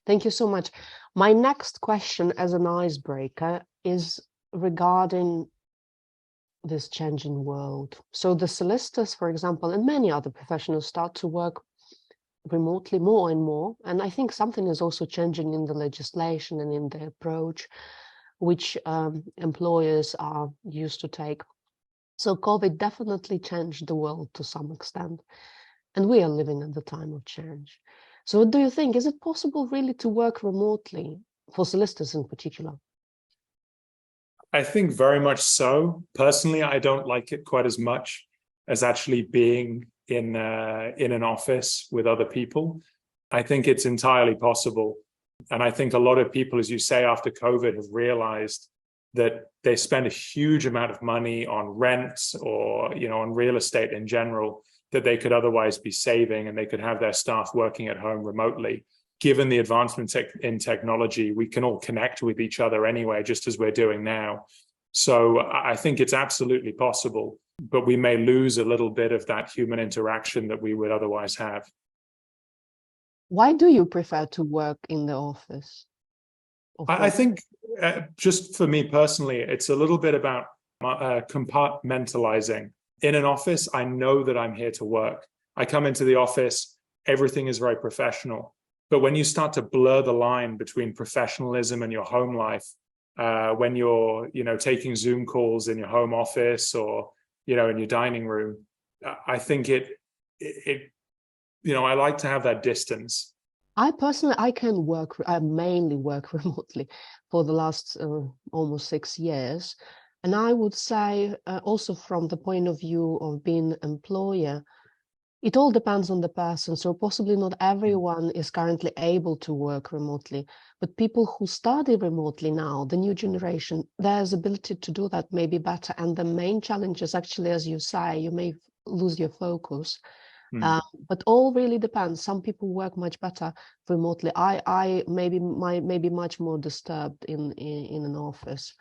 Thank you so much. My next question as an icebreaker is regarding this changing world. So the solicitors, for example, and many other professionals start to work remotely more and more. And I think something is also changing in the legislation and in the approach which employers are used to take. So COVID definitely changed the world to some extent. And we are living at the time of change. So what do you think? Is it possible really to work remotely, for solicitors in particular? I think very much so. Personally, I don't like it quite as much as actually being in an office with other people. I think it's entirely possible. And I think a lot of people, as you say, after COVID have realized that they spend a huge amount of money on rents or, on real estate in general that they could otherwise be saving, and they could have their staff working at home remotely. Given the advancements in technology, we can all connect with each other anyway, just as we're doing now. So I think it's absolutely possible, but we may lose a little bit of that human interaction that we would otherwise have. Why do you prefer to work in the office? I think just for me personally, it's a little bit about compartmentalizing. In an office, I know that I'm here to work. I come into the office, everything is very professional. But when you start to blur the line between professionalism and your home life, when you're, taking Zoom calls in your home office or, in your dining room, I think I like to have that distance. I mainly work remotely for the last almost 6 years. And I would say also from the point of view of being an employer, it all depends on the person. So possibly not everyone is currently able to work remotely, but people who study remotely now, the new generation, there's ability to do that maybe better. And the main challenge is actually, as you say, you may lose your focus. But all really depends. Some people work much better remotely. I maybe much more disturbed in an office.